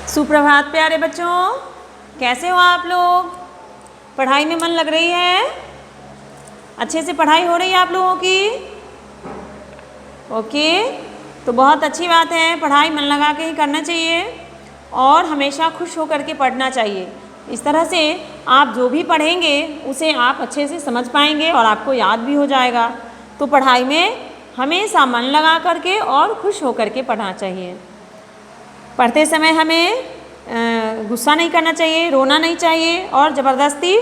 सुप्रभात प्यारे बच्चों, कैसे हो आप लोग? पढ़ाई में मन लग रही है? अच्छे से पढ़ाई हो रही है आप लोगों की? ओके, तो बहुत अच्छी बात है। पढ़ाई मन लगा के ही करना चाहिए और हमेशा खुश होकर के पढ़ना चाहिए। इस तरह से आप जो भी पढ़ेंगे उसे आप अच्छे से समझ पाएंगे और आपको याद भी हो जाएगा। तो पढ़ाई में हमेशा मन लगा करके और खुश होकर के पढ़ना चाहिए। पढ़ते समय हमें गुस्सा नहीं करना चाहिए, रोना नहीं चाहिए और ज़बरदस्ती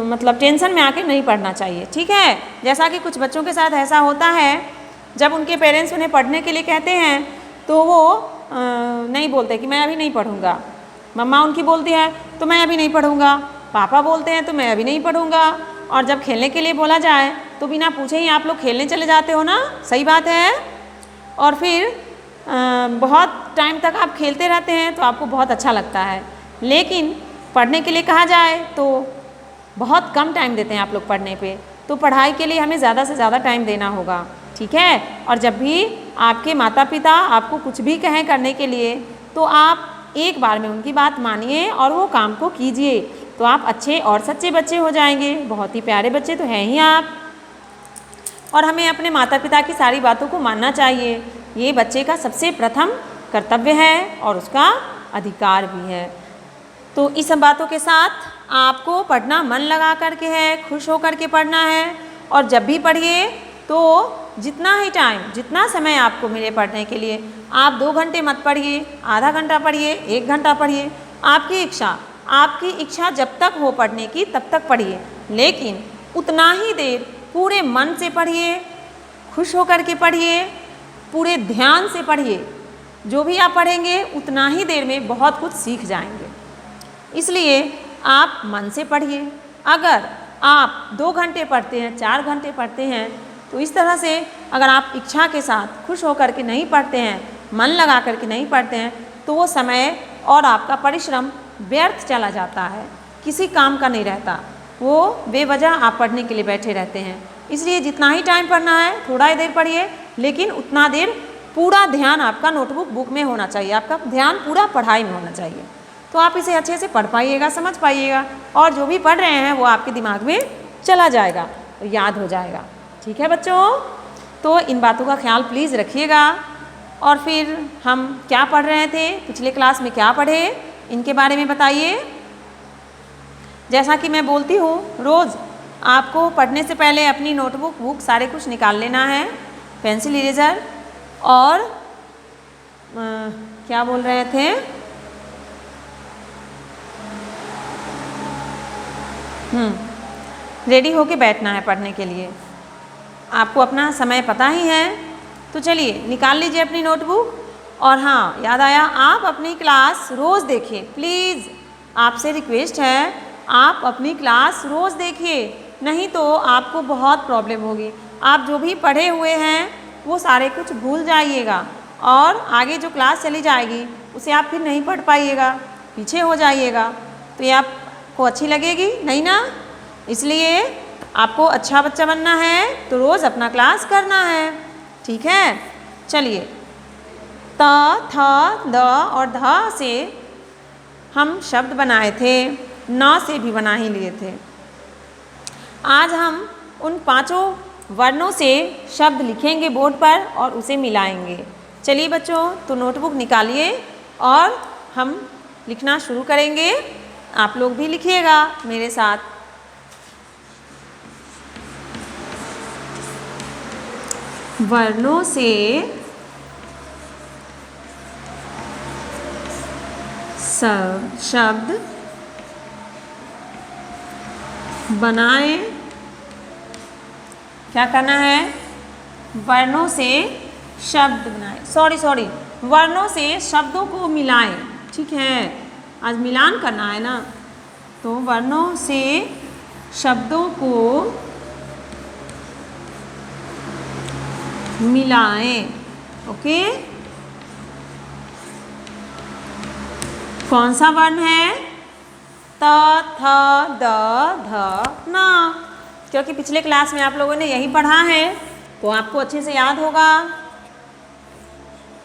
मतलब टेंशन में आके नहीं पढ़ना चाहिए। ठीक है? जैसा कि कुछ बच्चों के साथ ऐसा होता है, जब उनके पेरेंट्स उन्हें पढ़ने के लिए कहते हैं तो वो नहीं बोलते कि मैं अभी नहीं पढ़ूँगा। मम्मा उनकी बोलती है तो मैं अभी नहीं पढ़ूँगा, पापा बोलते हैं तो मैं अभी नहीं पढ़ूँगा। और जब खेलने के लिए बोला जाए तो बिना पूछे ही आप लोग खेलने चले जाते हो ना, सही बात है। और फिर बहुत टाइम तक आप खेलते रहते हैं तो आपको बहुत अच्छा लगता है, लेकिन पढ़ने के लिए कहा जाए तो बहुत कम टाइम देते हैं आप लोग पढ़ने पे। तो पढ़ाई के लिए हमें ज़्यादा से ज़्यादा टाइम देना होगा, ठीक है? और जब भी आपके माता पिता आपको कुछ भी कहें करने के लिए तो आप एक बार में उनकी बात मानिए और वो काम को कीजिए, तो आप अच्छे और सच्चे बच्चे हो जाएंगे। बहुत ही प्यारे बच्चे तो हैं ही आप। और हमें अपने माता पिता की सारी बातों को मानना चाहिए, ये बच्चे का सबसे प्रथम कर्तव्य है और उसका अधिकार भी है। तो इस सब बातों के साथ आपको पढ़ना मन लगा करके है, खुश होकर के पढ़ना है। और जब भी पढ़िए तो जितना ही टाइम, जितना समय आपको मिले पढ़ने के लिए, आप 2 घंटे मत पढ़िए, आधा घंटा पढ़िए, 1 घंटा पढ़िए, आपकी इच्छा जब तक हो पढ़ने की तब तक पढ़िए, लेकिन उतना ही देर पूरे मन से पढ़िए, खुश होकर के पढ़िए, पूरे ध्यान से पढ़िए। जो भी आप पढ़ेंगे उतना ही देर में बहुत कुछ सीख जाएंगे। इसलिए आप मन से पढ़िए। अगर आप 2 घंटे पढ़ते हैं, 4 घंटे पढ़ते हैं, तो इस तरह से अगर आप इच्छा के साथ खुश होकर के नहीं पढ़ते हैं, मन लगा करके नहीं पढ़ते हैं, तो वो समय और आपका परिश्रम व्यर्थ चला जाता है, किसी काम का नहीं रहता। वो बेवजह आप पढ़ने के लिए बैठे रहते हैं। इसलिए जितना ही टाइम पढ़ना है थोड़ा ही देर पढ़िए, लेकिन उतना देर पूरा ध्यान आपका नोटबुक बुक में होना चाहिए, आपका ध्यान पूरा पढ़ाई में होना चाहिए। तो आप इसे अच्छे से पढ़ पाइएगा, समझ पाइएगा, और जो भी पढ़ रहे हैं वो आपके दिमाग में चला जाएगा, याद हो जाएगा। ठीक है बच्चों? तो इन बातों का ख्याल प्लीज़ रखिएगा। और फिर हम क्या पढ़ रहे थे, पिछले क्लास में क्या पढ़े, इनके बारे में बताइए। जैसा कि मैं बोलती हूँ, रोज़ आपको पढ़ने से पहले अपनी नोटबुक बुक सारे कुछ निकाल लेना है, पेंसिल इरेज़र और क्या बोल रहे थे, रेडी होके बैठना है पढ़ने के लिए। आपको अपना समय पता ही है, तो चलिए निकाल लीजिए अपनी नोटबुक। और हाँ, याद आया, आप अपनी क्लास रोज़ देखिए, प्लीज़ आपसे रिक्वेस्ट है, आप अपनी क्लास रोज़ देखिए, नहीं तो आपको बहुत प्रॉब्लम होगी। आप जो भी पढ़े हुए हैं वो सारे कुछ भूल जाइएगा और आगे जो क्लास चली जाएगी उसे आप फिर नहीं पढ़ पाइएगा, पीछे हो जाइएगा, तो ये आपको अच्छी लगेगी नहीं ना। इसलिए आपको अच्छा बच्चा बनना है तो रोज़ अपना क्लास करना है, ठीक है? चलिए, त, थ, द और ध से हम शब्द बनाए थे, न से भी बना ही लिए थे। आज हम उन 5 वर्णों से शब्द लिखेंगे बोर्ड पर और उसे मिलाएंगे। चलिए बच्चों, तो नोटबुक निकालिए और हम लिखना शुरू करेंगे। आप लोग भी लिखिएगा मेरे साथ। वर्णों से शब्द बनाए। क्या करना है? वर्णों से शब्द बनाए, सॉरी, वर्णों से शब्दों को मिलाएं। ठीक है, आज मिलान करना है ना, तो वर्णों से शब्दों को मिलाएं। ओके, कौन सा वर्ण है? त, थ, द, ध, न। क्योंकि पिछले क्लास में आप लोगों ने यही पढ़ा है तो आपको अच्छे से याद होगा।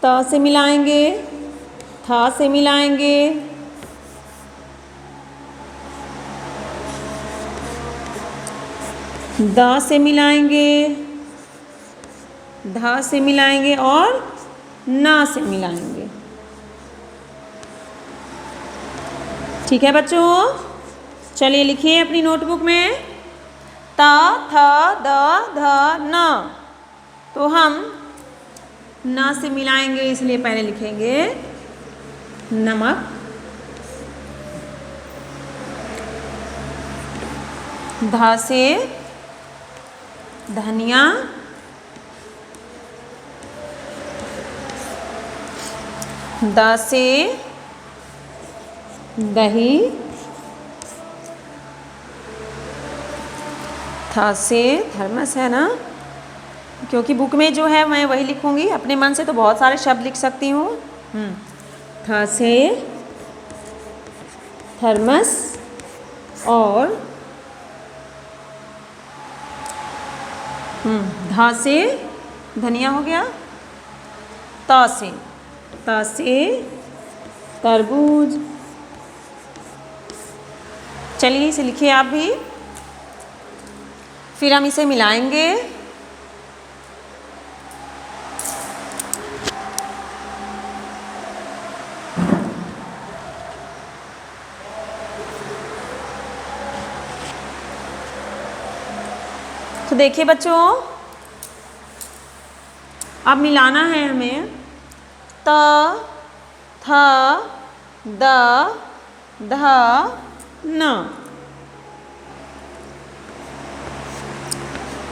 त से मिलाएंगे, था से मिलाएंगे, द से मिलाएंगे, ध से मिलाएंगे और न से मिलाएंगे। ठीक है बच्चों, चलिए लिखिए अपनी नोटबुक में त, थ, द, ध, न। तो हम न से मिलाएंगे, इसलिए पहले लिखेंगे नमक, ध से धनिया, द से दही, थ से थर्मस है ना, क्योंकि बुक में जो है मैं वही लिखूंगी, अपने मन से तो बहुत सारे शब्द लिख सकती हूँ। थ से थर्मस और ध से धनिया हो गया, त से तरबूज। चलिए इसे लिखिए आप भी, फिर हम इसे मिलाएंगे। तो देखिए बच्चों, अब मिलाना है हमें त, थ, द, ध, न।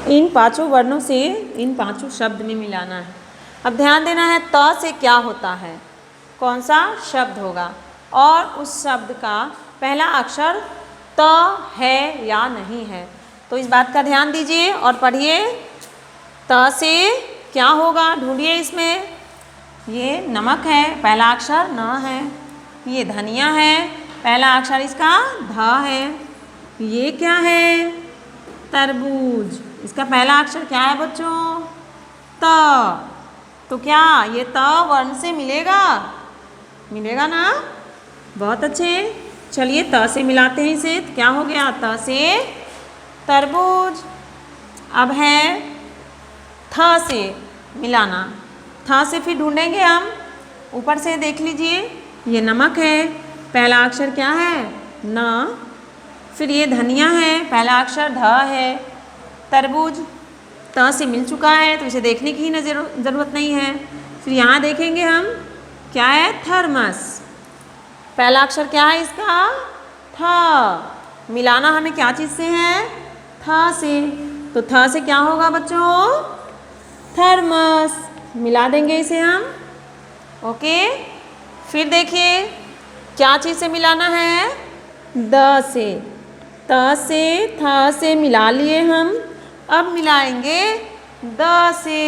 इन पांचों वर्णों से इन पांचों शब्द में मिलाना है। अब ध्यान देना है त से क्या होता है, कौन सा शब्द होगा और उस शब्द का पहला अक्षर त है या नहीं है। तो इस बात का ध्यान दीजिए और पढ़िए। त से क्या होगा, ढूंढिए इसमें। ये नमक है, पहला अक्षर न है। ये धनिया है, पहला अक्षर इसका ध है। ये क्या है, तरबूज, इसका पहला अक्षर क्या है बच्चों, त। तो क्या ये त वर्ण से मिलेगा, मिलेगा ना, बहुत अच्छे। चलिए त से मिलाते हैं इसे। तो क्या हो गया, त से तरबूज। अब है थ से मिलाना, थ से फिर ढूंढेंगे हम। ऊपर से देख लीजिए, ये नमक है, पहला अक्षर क्या है, न। फिर ये धनिया है, पहला अक्षर ध है। तरबूज त से मिल चुका है, तो इसे देखने की ही ज़रूरत नहीं है। फिर यहाँ देखेंगे हम, क्या है, थर्मस, पहला अक्षर क्या है इसका, थ। मिलाना हमें क्या चीज़ से है, थ से। तो थ से क्या होगा बच्चों, थर्मस। मिला देंगे इसे हम, ओके। फिर देखिए क्या चीज़ से मिलाना है, द से। त से थ से मिला लिए हम, अब मिलाएंगे द से।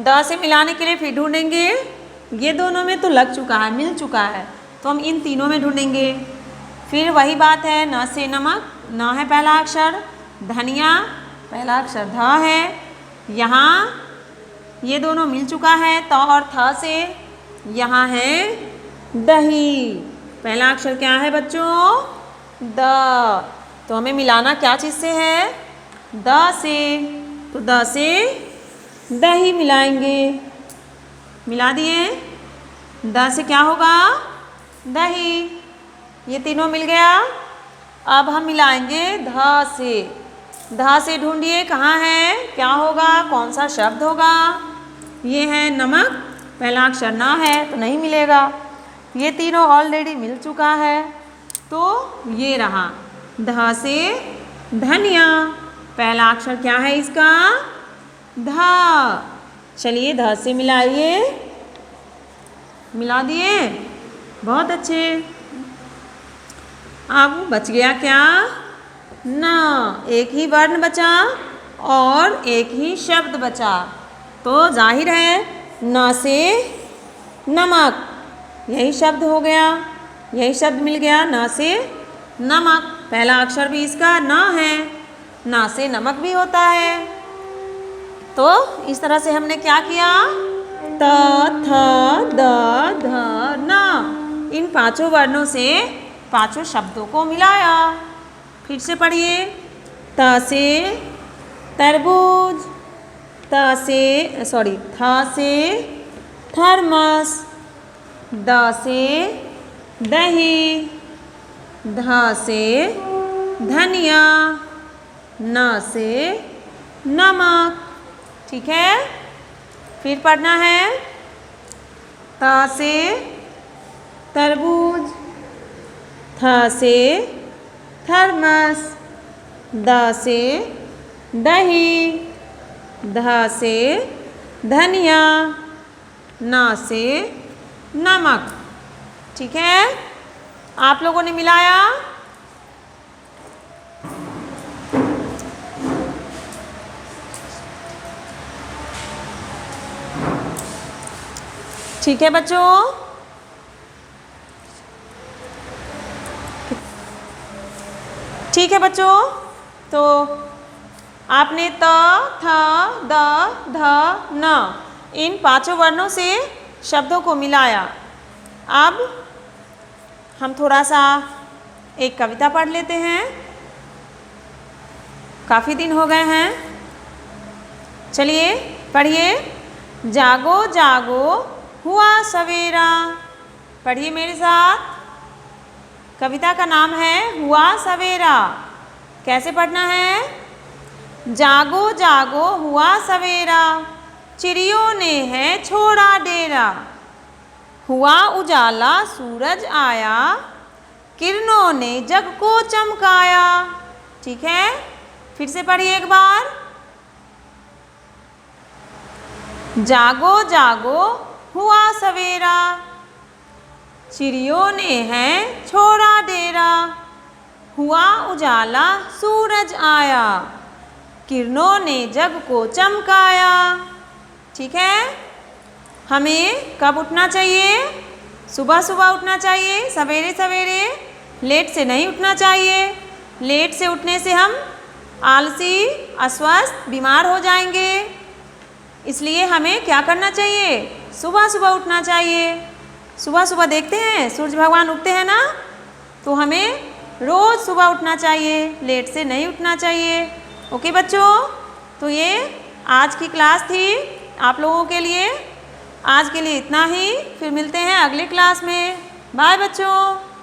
द से मिलाने के लिए फिर ढूंढेंगे, ये दोनों में तो लग चुका है, मिल चुका है, तो हम इन तीनों में ढूंढेंगे। फिर वही बात है, न से नमक, न है पहला अक्षर, धनिया पहला अक्षर ध है। यहाँ ये दोनों मिल चुका है, त और थ से। यहाँ है दही, पहला अक्षर क्या है बच्चों, द। तो हमें मिलाना क्या चीज़ से है, द से। तो द से दही मिलाएंगे, मिला दिए। द से क्या होगा, दही। ये तीनों मिल गया। अब हम मिलाएंगे ध से। ध से ढूंढिए कहाँ है, क्या होगा, कौन सा शब्द होगा। ये है नमक, पहला अक्षर न है तो नहीं मिलेगा। ये तीनों ऑलरेडी मिल चुका है, तो ये रहा ध से धनिया, पहला अक्षर क्या है इसका, ध। चलिए ध से मिलाइए, मिला दिए, बहुत अच्छे। अब बच गया क्या, न। एक ही वर्ण बचा और एक ही शब्द बचा, तो जाहिर है न से नमक, यही शब्द हो गया, यही शब्द मिल गया, न से नमक। पहला अक्षर भी इसका न है, न से नमक भी होता है। तो इस तरह से हमने क्या किया, त, थ, द, ध न, इन पांचों वर्णों से पांचों शब्दों को मिलाया। फिर से पढ़िए। त से तरबूज, थ से थर्मस, द से दही, ध से धनिया, न से नमक। ठीक है, फिर पढ़ना है। त से तरबूज, थ से थर्मस, द से दही, ध से धनिया, न से नमक। ठीक है, आप लोगों ने मिलाया। ठीक है बच्चों, ठीक है बच्चों, तो आपने त, थ, द, ध, न इन पांचों वर्णों से शब्दों को मिलाया। अब हम थोड़ा सा एक कविता पढ़ लेते हैं, काफ़ी दिन हो गए हैं। चलिए पढ़िए। जागो जागो हुआ सवेरा, पढ़िए मेरे साथ। कविता का नाम है हुआ सवेरा। कैसे पढ़ना है? जागो जागो हुआ सवेरा, चिड़ियों ने है छोड़ा डेरा। हुआ उजाला सूरज आया, किरणों ने जग को चमकाया। ठीक है, फिर से पढ़िए एक बार। जागो जागो हुआ सवेरा, चिड़ियों ने है छोड़ा डेरा। हुआ उजाला सूरज आया, किरणों ने जग को चमकाया। ठीक है, हमें कब उठना चाहिए? सुबह सुबह उठना चाहिए, सवेरे सवेरे, लेट से नहीं उठना चाहिए। लेट से उठने से हम आलसी, अस्वस्थ, बीमार हो जाएंगे। इसलिए हमें क्या करना चाहिए? सुबह सुबह उठना चाहिए। सुबह सुबह देखते हैं सूरज भगवान उगते हैं ना, तो हमें रोज़ सुबह उठना चाहिए, लेट से नहीं उठना चाहिए। ओके बच्चों, तो ये आज की क्लास थी आप लोगों के लिए। आज के लिए इतना ही, फिर मिलते हैं अगले क्लास में। बाय बच्चों।